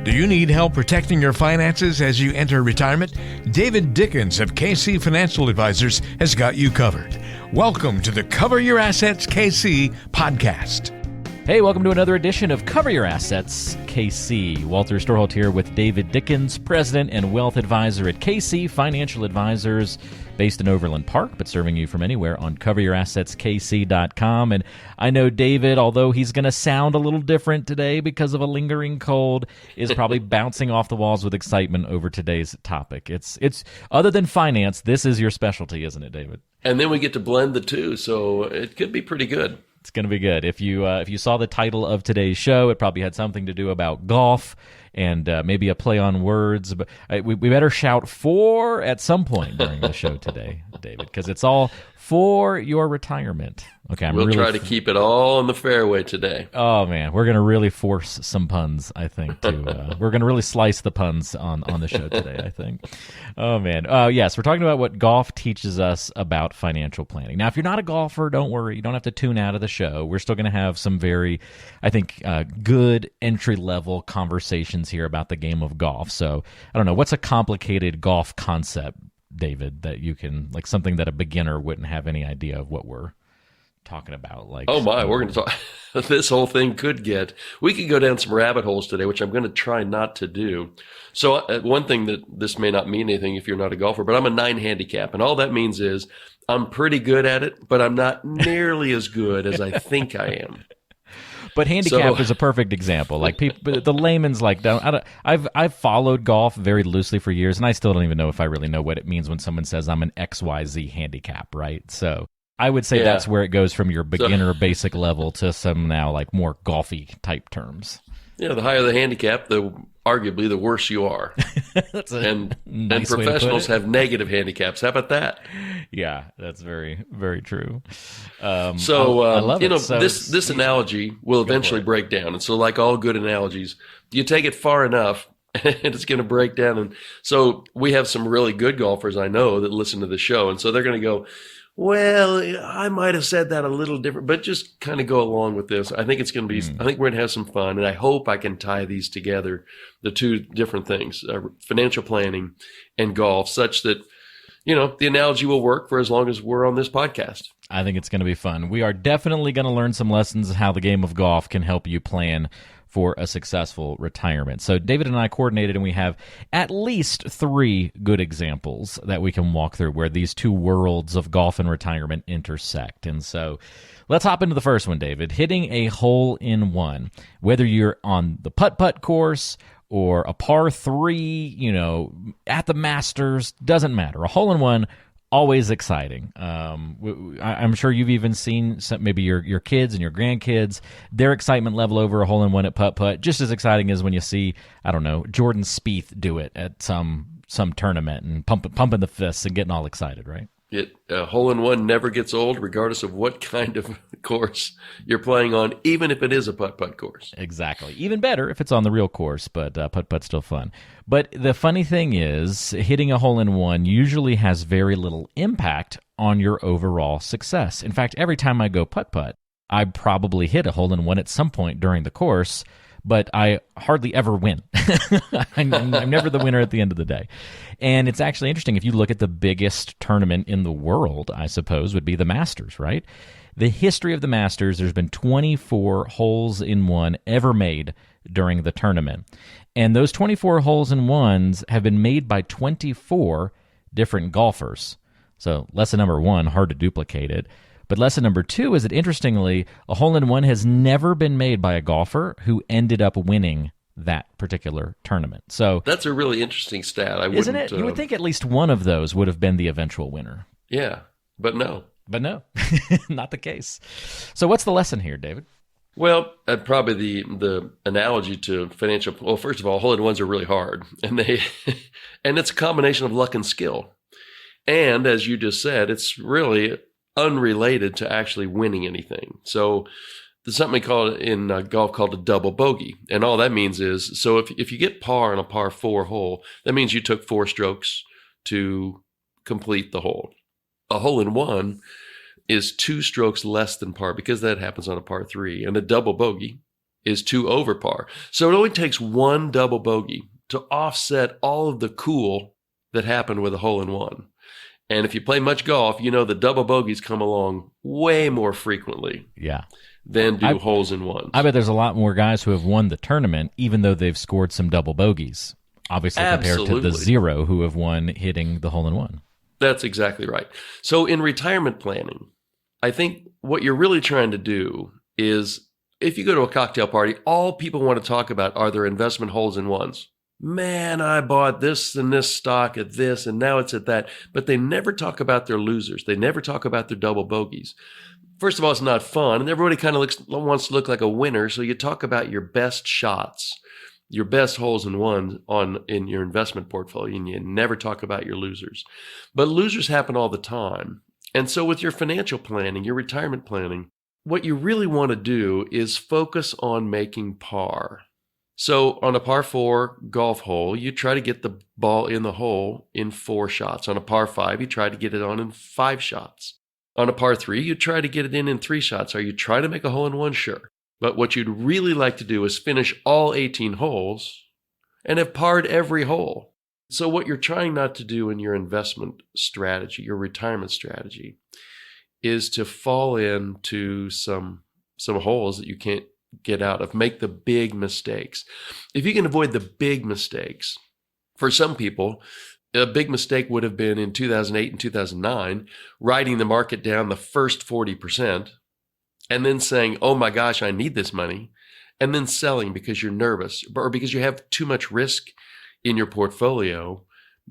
Do you need help protecting your finances as you enter retirement? David Dickens of KC Financial Advisors has got you covered. Welcome to the Cover Your Assets KC podcast. Hey, welcome to another edition of Cover Your Assets KC. Walter Storholt here with David Dickens, President and Wealth Advisor at KC Financial Advisors, based in Overland Park, but serving you from anywhere on coveryourassetskc.com. And I know David, although he's going to sound a little different today because of a lingering cold, is probably bouncing off the walls with excitement over today's topic. It's other than finance, this is your specialty, isn't it, David? And then we get to blend the two, so it could be pretty good. It's going to be good. If you saw the title of today's show, it probably had something to do about golf and maybe a play on words. But we better shout "for" at some point during the show today, David, because it's all for your retirement. Okay, we'll try to keep it all in the fairway today. Oh man, we're going to really force some puns. I think we're going to really slice the puns on the show today. I think. Oh man, yes, we're talking about what golf teaches us about financial planning. Now, if you're not a golfer, don't worry. You don't have to tune out of the show. We're still going to have some very, I think, good entry-level conversations here about the game of golf. So I don't know, what's a complicated golf concept, David, that you can, like something that a beginner wouldn't have any idea of what we're talking about? Like, oh my, we're going to talk. This whole thing we could go down some rabbit holes today, which I'm going to try not to do. So one thing that this may not mean anything if you're not a golfer, but I'm a 9 handicap, and all that means is I'm pretty good at it, but I'm not nearly as good as I think I am. But handicap is a perfect example. Like people, the layman's like, I've followed golf very loosely for years, and I still don't even know if I really know what it means when someone says I'm an XYZ handicap, right? So I would say that's where it goes from your beginner basic level to some now like more golfy type terms. Yeah, the higher the handicap, arguably the worse you are. and professionals have negative handicaps. How about that? Yeah, that's very, very true. I love it. This analogy will eventually break down. And so like all good analogies, you take it far enough and it's going to break down. And so we have some really good golfers I know that listen to the show. And so they're going to go, well, I might have said that a little different, but just kind of go along with this. I think it's going to be, I think we're going to have some fun, and I hope I can tie these together, the two different things, financial planning and golf, such that, the analogy will work for as long as we're on this podcast. I think it's going to be fun. We are definitely going to learn some lessons of how the game of golf can help you plan for a successful retirement. So David and I coordinated, and we have at least 3 good examples that we can walk through where these two worlds of golf and retirement intersect. And so let's hop into the first one, David. Hitting a hole-in-one, whether you're on the putt-putt course or a par 3, at the Masters, doesn't matter. A hole-in-one, always exciting. I'm sure you've even seen maybe your kids and your grandkids, their excitement level over a hole-in-one at putt-putt, just as exciting as when you see, I don't know, Jordan Spieth do it at some tournament and pumping the fists and getting all excited, right? A hole-in-one never gets old, regardless of what kind of course you're playing on, even if it is a putt-putt course. Exactly. Even better if it's on the real course, but putt-putt's still fun. But the funny thing is, hitting a hole-in-one usually has very little impact on your overall success. In fact, every time I go putt-putt, I probably hit a hole-in-one at some point during the course, but I hardly ever win. I'm never the winner at the end of the day. And it's actually interesting. If you look at the biggest tournament in the world, I suppose, would be the Masters, right? The history of the Masters, there's been 24 holes-in-one ever made during the tournament. And those 24 holes-in-ones have been made by 24 different golfers. So lesson number 1, hard to duplicate it. But lesson number 2 is that, interestingly, a hole-in-one has never been made by a golfer who ended up winning that particular tournament. So that's a really interesting stat. Isn't it? You would think at least one of those would have been the eventual winner. Yeah, but no. But no, not the case. So what's the lesson here, David? Well, probably the analogy to financial. Well, first of all, hole-in-ones are really hard, and it's a combination of luck and skill. And as you just said, it's really unrelated to actually winning anything. So there's something in golf called a double bogey. And all that means is, so if you get par on a par 4 hole, that means you took 4 strokes to complete the hole. A hole-in-one is 2 strokes less than par, because that happens on a par 3. And a double bogey is 2 over par. So it only takes 1 double bogey to offset all of the cool that happened with a hole-in-one. And if you play much golf, you know the double bogeys come along way more frequently than do holes-in-ones. I bet there's a lot more guys who have won the tournament, even though they've scored some double bogeys, obviously compared to the 0 who have won hitting the hole-in-one. That's exactly right. So in retirement planning, I think what you're really trying to do is, if you go to a cocktail party, all people want to talk about are their investment holes-in-ones. Man, I bought this and this stock at this, and now it's at that. But they never talk about their losers. They never talk about their double bogeys. First of all, it's not fun, and everybody kind of wants to look like a winner. So you talk about your best shots, your best holes-in-one in your investment portfolio, and you never talk about your losers. But losers happen all the time. And so with your financial planning, your retirement planning, what you really want to do is focus on making par. So on a par 4 golf hole, you try to get the ball in the hole in 4 shots. On a par 5, you try to get it on in 5 shots. On a par 3, you try to get it in 3 shots. Are you trying to make a hole-in-one? Sure. But what you'd really like to do is finish all 18 holes and have parred every hole. So what you're trying not to do in your investment strategy, your retirement strategy, is to fall into some holes that you can't get out of, make the big mistakes. If you can avoid the big mistakes, for some people, a big mistake would have been in 2008 and 2009, riding the market down the first 40% and then saying, oh my gosh, I need this money, and then selling because you're nervous or because you have too much risk in your portfolio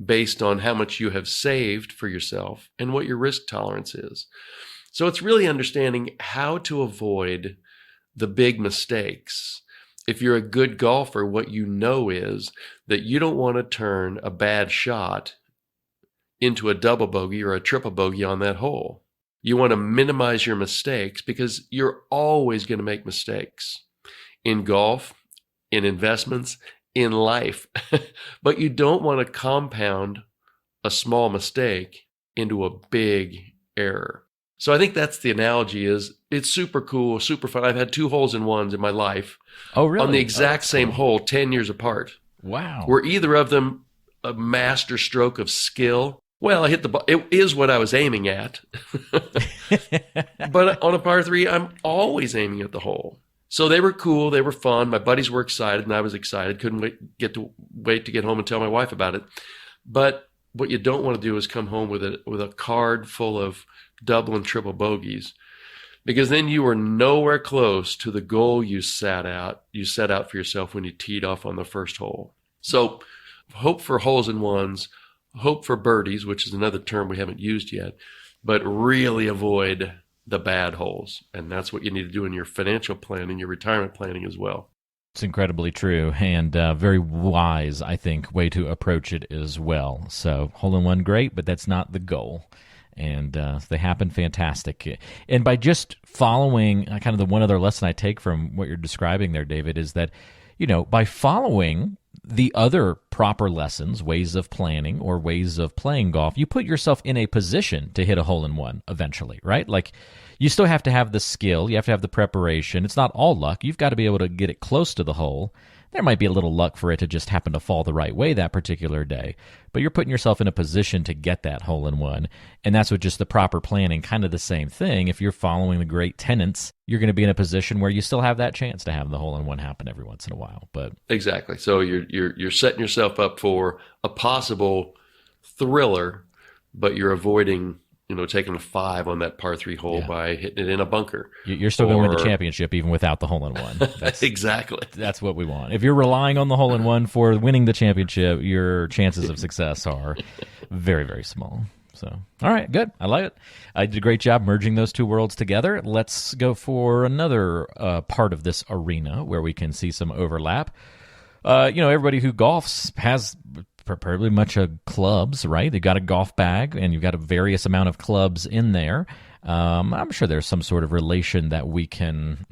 based on how much you have saved for yourself and what your risk tolerance is. So it's really understanding how to avoid the big mistakes. If you're a good golfer, what you know is that you don't want to turn a bad shot into a double bogey or a triple bogey on that hole. You want to minimize your mistakes because you're always going to make mistakes in golf, in investments, in life. But you don't want to compound a small mistake into a big error. So I think that's the analogy. Is it's super cool, super fun. I've had 2 holes-in-ones in my life. Oh, really? On the exact same hole, 10 years apart. Wow. Were either of them a master stroke of skill? Well, I hit the ball. It is what I was aiming at. But on a par 3, I'm always aiming at the hole. So they were cool. They were fun. My buddies were excited, and I was excited. Couldn't wait to get home and tell my wife about it. But what you don't want to do is come home with a card full of double and triple bogeys, because then you were nowhere close to the goal you set out for yourself when you teed off on the first hole. So hope for holes-in-ones, hope for birdies, which is another term we haven't used yet, but really avoid the bad holes. And that's what you need to do in your financial planning, your retirement planning as well. It's incredibly true and very wise, I think, way to approach it as well. So hole-in-one, great, but that's not the goal. And they happen fantastic. And by just following, kind of the one other lesson I take from what you're describing there, David, is that, by following the other proper lessons, ways of planning or ways of playing golf, you put yourself in a position to hit a hole-in-one eventually, right? Like, you still have to have the skill, you have to have the preparation. It's not all luck. You've got to be able to get it close to the hole. There might be a little luck for it to just happen to fall the right way that particular day, but you're putting yourself in a position to get that hole-in-one, and that's what just the proper planning, kind of the same thing. If you're following the great tenets, you're going to be in a position where you still have that chance to have the hole-in-one happen every once in a while. But exactly. So you're setting yourself up for a possible thriller, but you're avoiding taking a 5 on that par 3 hole by hitting it in a bunker. You're still going to win the championship even without the hole-in-one. Exactly. That's what we want. If you're relying on the hole-in-one for winning the championship, your chances of success are very, very small. So, all right, good. I like it. I did a great job merging those 2 worlds together. Let's go for another part of this arena where we can see some overlap. Everybody who golfs has preferably much of clubs, right? They've got a golf bag, and you've got a various amount of clubs in there. I'm sure there's some sort of relation that we can,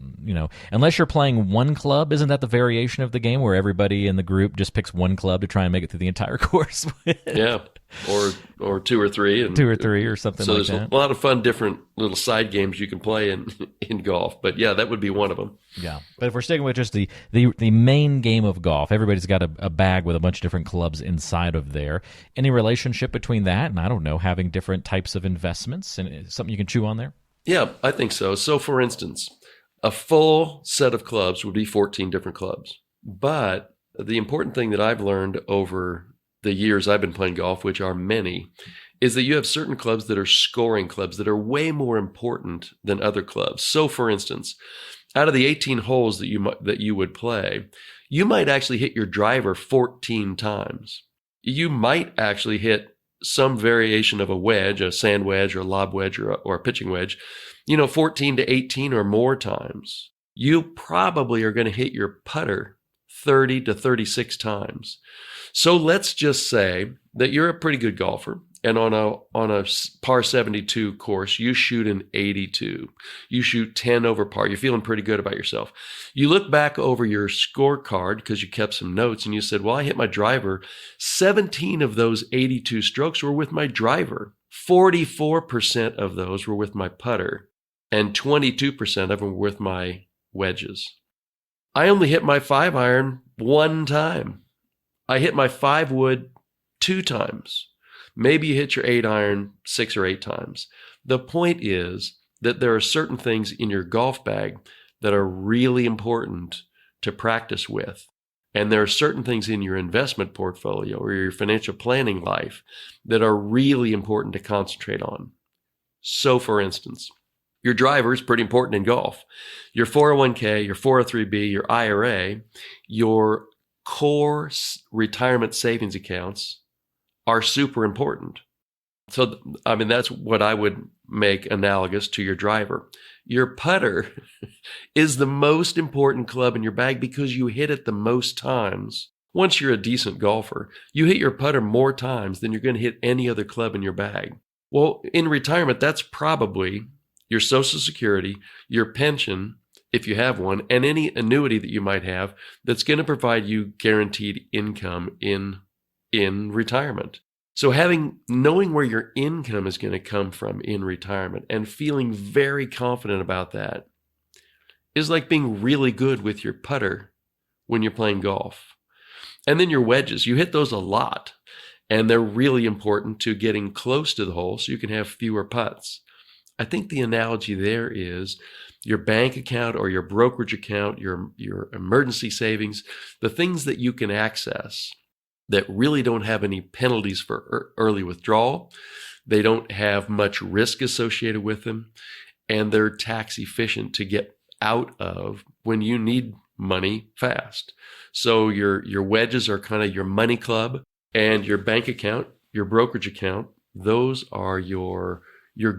unless you're playing one club, isn't that the variation of the game where everybody in the group just picks one club to try and make it through the entire course with? Yeah. or two or three, or something. So there's a lot of fun, different little side games you can play in golf. But yeah, that would be one of them. Yeah, but if we're sticking with just the main game of golf, everybody's got a bag with a bunch of different clubs inside of there. Any relationship between that and, I don't know, having different types of investments, and something you can chew on there? Yeah, I think so. So for instance, a full set of clubs would be 14 different clubs. But the important thing that I've learned over the years I've been playing golf, which are many, is that you have certain clubs that are scoring clubs that are way more important than other clubs. So for instance, out of the 18 holes that you would play, you might actually hit your driver 14 times. You might actually hit some variation of a wedge, a sand wedge or a lob wedge or a pitching wedge, 14 to 18 or more times. You probably are going to hit your putter 30 to 36 times. So let's just say that you're a pretty good golfer, and on a par 72 course, you shoot an 82. You shoot 10 over par. You're feeling pretty good about yourself. You look back over your scorecard because you kept some notes, and you said, well, I hit my driver. 17 of those 82 strokes were with my driver. 44% of those were with my putter, and 22% of them were with my wedges. I only hit my 5-iron one time. I hit my 5-wood 2 times. Maybe you hit your 8-iron 6 or 8 times. The point is that there are certain things in your golf bag that are really important to practice with. And there are certain things in your investment portfolio or your financial planning life that are really important to concentrate on. So for instance, your driver is pretty important in golf. Your 401k, your 403b, your IRA, your core retirement savings accounts are super important. So, that's what I would make analogous to your driver. Your putter is the most important club in your bag because you hit it the most times. Once you're a decent golfer, you hit your putter more times than you're going to hit any other club in your bag. Well, in retirement, that's probably your Social Security, your pension, if you have one, and any annuity that you might have that's going to provide you guaranteed income in retirement. So knowing where your income is going to come from in retirement and feeling very confident about that is like being really good with your putter when you're playing golf. And then your wedges, you hit those a lot, and they're really important to getting close to the hole so you can have fewer putts. I think the analogy there is your bank account or your brokerage account, your emergency savings, the things that you can access that really don't have any penalties for early withdrawal. They don't have much risk associated with them, and they're tax efficient to get out of when you need money fast. So your wedges are kind of your money club, and your bank account, your brokerage account, those are your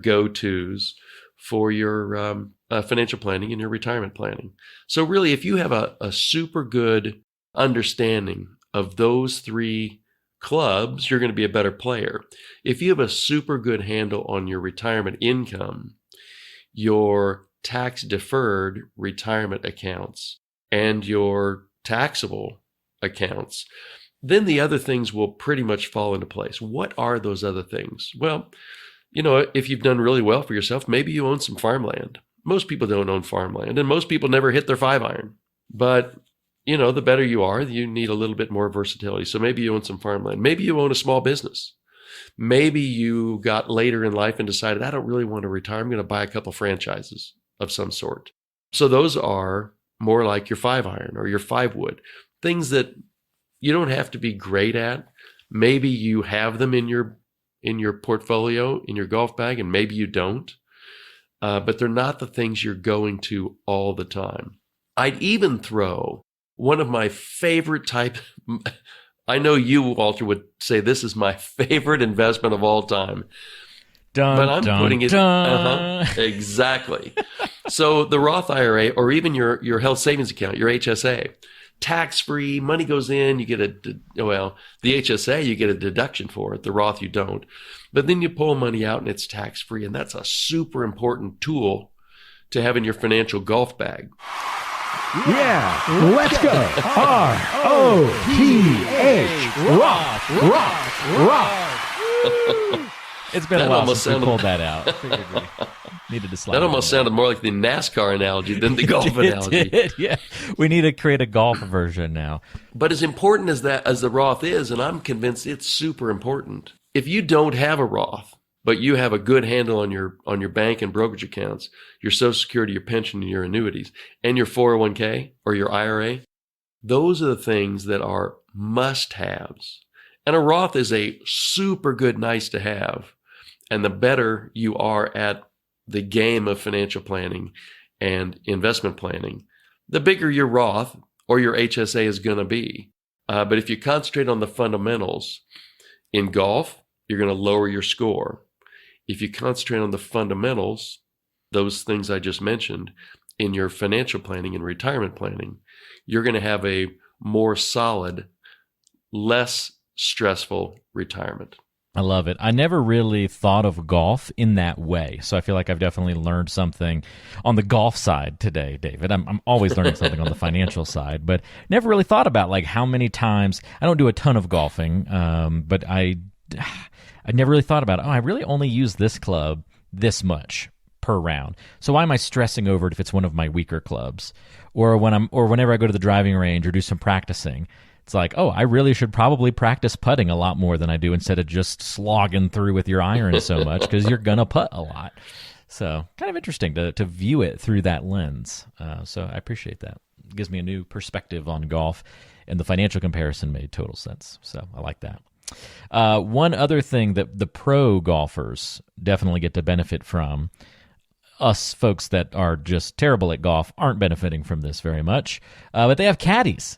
go-tos for your financial planning and your retirement planning. So really, if you have a super good understanding of those 3 clubs, you're going to be a better player. If you have a super good handle on your retirement income, your tax-deferred retirement accounts, and your taxable accounts, then the other things will pretty much fall into place. What are those other things? Well, if you've done really well for yourself, maybe you own some farmland. Most people don't own farmland, and most people never hit their 5-iron. But the better you are, you need a little bit more versatility. So maybe you own some farmland. Maybe you own a small business. Maybe you got later in life and decided, I don't really want to retire. I'm going to buy a couple franchises of some sort. So those are more like your 5-iron or your 5-wood, things that you don't have to be great at. Maybe you have them in your portfolio, in your golf bag, and maybe you don't. But they're not the things you're going to all the time. I'd even throw one of my favorite type, I know you, Walter, would say this is my favorite investment of all time. But I'm putting it, exactly. So the Roth IRA, or even your health savings account, your HSA, tax-free, money goes in, you get the HSA, you get a deduction for it. The Roth, you don't. But then you pull money out and it's tax-free, and that's a super important tool to have in your financial golf bag. Yeah, let's go. R-O-T-H, Roth, Roth, Roth. It's been a while since we pulled that out. I figured we needed to slide. That almost sounded more like the NASCAR analogy than the golf analogy. Yeah, we need to create a golf version now. But as important as the Roth is, and I'm convinced it's super important, if you don't have a Roth, but you have a good handle on your bank and brokerage accounts, your Social Security, your pension, and your annuities, and your 401k or your IRA, those are the things that are must-haves. And a Roth is a super good nice to have. And the better you are at the game of financial planning and investment planning, the bigger your Roth or your HSA is going to be. But if you concentrate on the fundamentals, in golf, you're going to lower your score. If you concentrate on the fundamentals, those things I just mentioned, in your financial planning and retirement planning, you're going to have a more solid, less stressful retirement. I love it. I never really thought of golf in that way. So I feel like I've definitely learned something on the golf side today, David. I'm always learning something on the financial side, but never really thought about like how many times. I don't do a ton of golfing, but I never really thought about, I really only use this club this much per round. So why am I stressing over it if it's one of my weaker clubs? Or whenever I go to the driving range or do some practicing, it's like, I really should probably practice putting a lot more than I do instead of just slogging through with your iron so much because you're going to putt a lot. So kind of interesting to view it through that lens. So I appreciate that. It gives me a new perspective on golf, and the financial comparison made total sense. So I like that. One other thing that the pro golfers definitely get to benefit from, us folks that are just terrible at golf aren't benefiting from this very much, but they have caddies,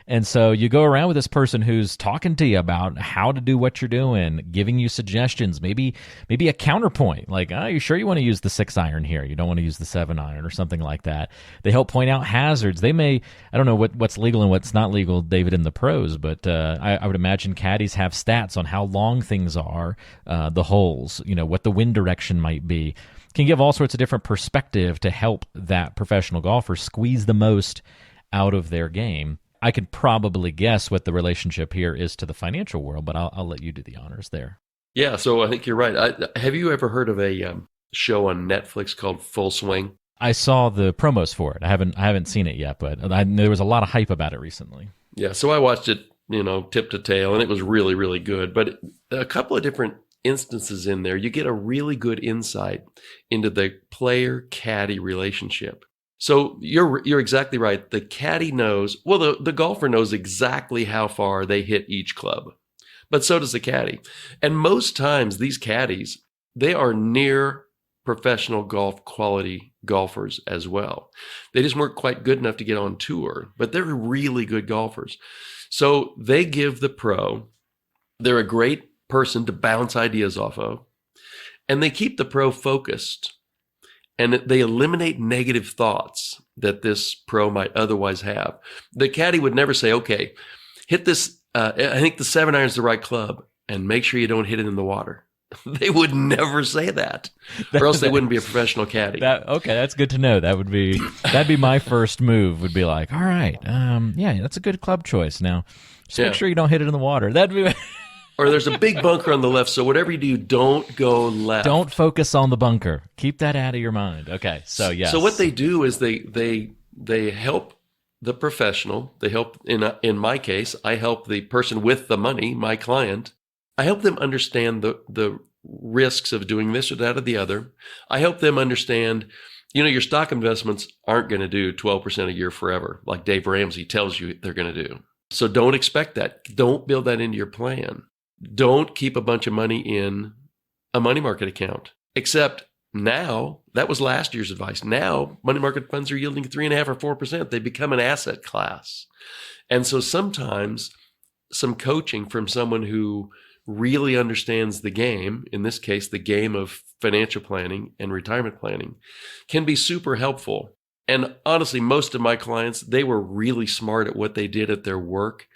And so you go around with this person who's talking to you about how to do what you're doing, giving you suggestions, maybe a counterpoint, like, you sure you want to use the 6-iron here? You don't want to use the 7-iron or something like that. They help point out hazards. They may, I don't know what's legal and what's not legal, David, in the pros, but I would imagine caddies have stats on how long things are, the holes, what the wind direction might be. Can give all sorts of different perspective to help that professional golfer squeeze the most out of their game. I could probably guess what the relationship here is to the financial world, but I'll let you do the honors there. Yeah, so I think you're right. Have you ever heard of a show on Netflix called Full Swing? I saw the promos for it. I haven't seen it yet, but there was a lot of hype about it recently. Yeah, so I watched it, tip to tail, and it was really, really good. But a couple of different instances in there, you get a really good insight into the player-caddy relationship. So you're exactly right. The caddy knows, the golfer knows exactly how far they hit each club, but so does the caddy. And most times these caddies, they are near professional golf quality golfers as well. They just weren't quite good enough to get on tour, but they're really good golfers. So they give the pro, they're a great person to bounce ideas off of, and they keep the pro focused. And they eliminate negative thoughts that this pro might otherwise have. The caddy would never say, okay, hit this, I think the 7-iron is the right club, and make sure you don't hit it in the water. They would never say that, or else they wouldn't be a professional caddy. Okay, that's good to know. That'd be my first move, would be like, all right, yeah, that's a good club choice. Now, just make sure you don't hit it in the water. That'd be... Or there's a big bunker on the left, so whatever you do, don't go left. Don't focus on the bunker. Keep that out of your mind. Okay, so yes. So what they do is they help the professional. They help, in my case, I help the person with the money, my client. I help them understand the risks of doing this or that or the other. I help them understand, your stock investments aren't going to do 12% a year forever, like Dave Ramsey tells you they're going to do. So don't expect that. Don't build that into your plan. Don't keep a bunch of money in a money market account. Except now, that was last year's advice. Now, money market funds are yielding 3.5% or 4%. They become an asset class. And so sometimes some coaching from someone who really understands the game, in this case, the game of financial planning and retirement planning, can be super helpful. And honestly, most of my clients, they were really smart at what they did at their work,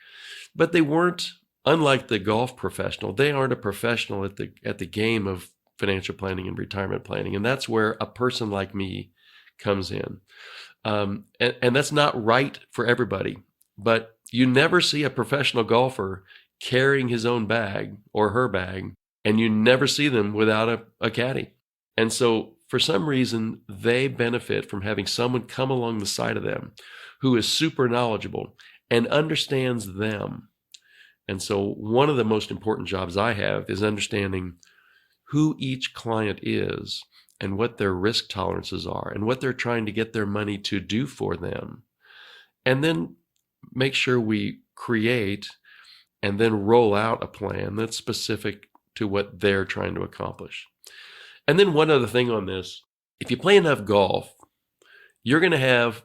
but they weren't, unlike the golf professional, they aren't a professional at the game of financial planning and retirement planning. And that's where a person like me comes in. And that's not right for everybody, but you never see a professional golfer carrying his own bag or her bag, and you never see them without a caddy. And so for some reason, they benefit from having someone come along the side of them who is super knowledgeable and understands them. And so one of the most important jobs I have is understanding who each client is and what their risk tolerances are and what they're trying to get their money to do for them. And then make sure we create and then roll out a plan that's specific to what they're trying to accomplish. And then one other thing on this, if you play enough golf, you're going to have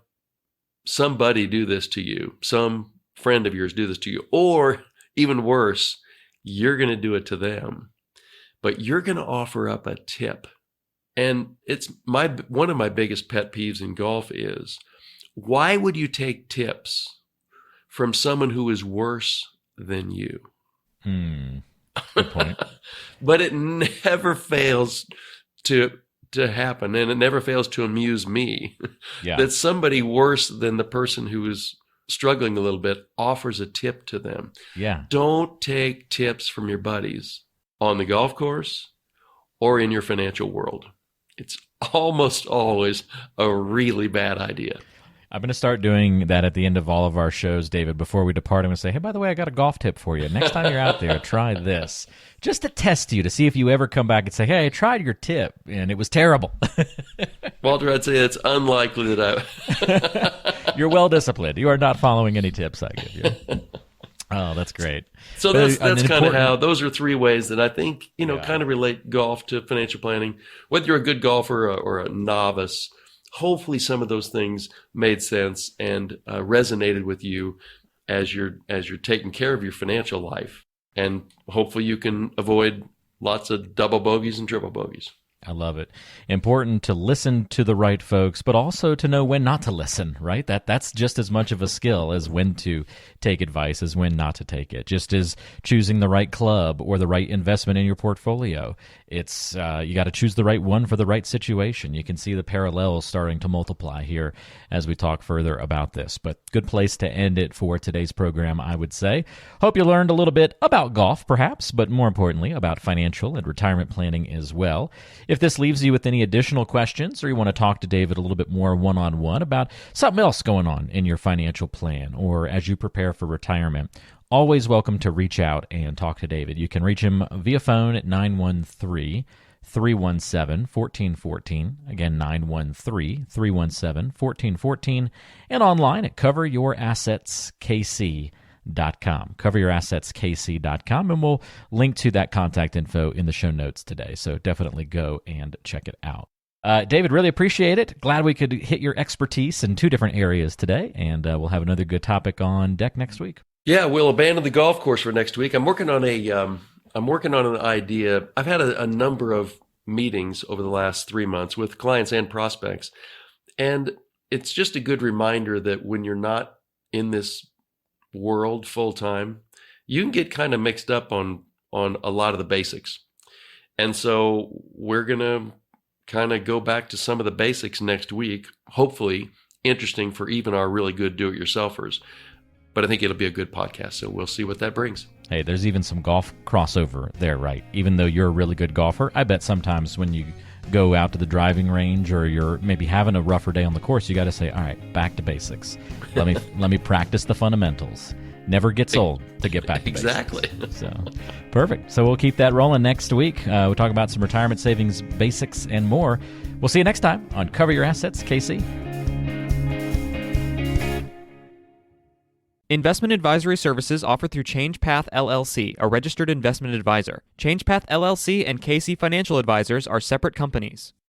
somebody do this to you, some friend of yours do this to you, or even worse, you're going to do it to them, but you're going to offer up a tip. And it's one of my biggest pet peeves in golf is, why would you take tips from someone who is worse than you? Good point. But it never fails to happen, and it never fails to amuse me that somebody worse than the person who is struggling a little bit offers a tip to them. Yeah. Don't take tips from your buddies on the golf course or in your financial world. It's almost always a really bad idea. I'm going to start doing that at the end of all of our shows, David. Before we depart, I'm going to say, hey, by the way, I got a golf tip for you. Next time you're out there, try this. Just to test you, to see if you ever come back and say, hey, I tried your tip, and it was terrible. Walter, I'd say it's unlikely that You're well-disciplined. You are not following any tips I give you. Oh, that's great. So that's kind of how, those are three ways that I think, kind of relate golf to financial planning. Whether you're a good golfer or a novice, hopefully some of those things made sense and resonated with you as you're taking care of your financial life. And hopefully you can avoid lots of double bogeys and triple bogeys. I love it. Important to listen to the right folks, but also to know when not to listen, right? That's just as much of a skill as when to take advice as when not to take it. Just as choosing the right club or the right investment in your portfolio. It's you got to choose the right one for the right situation. You can see the parallels starting to multiply here as we talk further about this. But good place to end it for today's program, I would say. Hope you learned a little bit about golf, perhaps, but more importantly, about financial and retirement planning as well. If this leaves you with any additional questions or you want to talk to David a little bit more one-on-one about something else going on in your financial plan or as you prepare for retirement, always welcome to reach out and talk to David. You can reach him via phone at 913-317-1414. Again, 913-317-1414. And online at coveryourassets.kc.com. coveryourassets.kc.com, and we'll link to that contact info in the show notes today, so definitely go and check it out. David, really appreciate it. Glad we could hit your expertise in two different areas today, and we'll have another good topic on deck next week. Yeah, we'll abandon the golf course for next week. I'm working on an idea. I've had a number of meetings over the last 3 months with clients and prospects, and it's just a good reminder that when you're not in this world full time, you can get kind of mixed up on a lot of the basics. And so we're going to kind of go back to some of the basics next week, hopefully interesting for even our really good do-it-yourselfers. But I think it'll be a good podcast, so we'll see what that brings. Hey, there's even some golf crossover there, right? Even though you're a really good golfer, I bet sometimes when you go out to the driving range or you're maybe having a rougher day on the course, you got to say, all right, back to basics. Let me practice the fundamentals. Never gets old to get back to exactly. basics. So, perfect. So we'll keep that rolling next week. We'll talk about some retirement savings basics and more. We'll see you next time on Cover Your Assets, KC. Investment advisory services offered through ChangePath LLC, a registered investment advisor. ChangePath LLC and KC Financial Advisors are separate companies.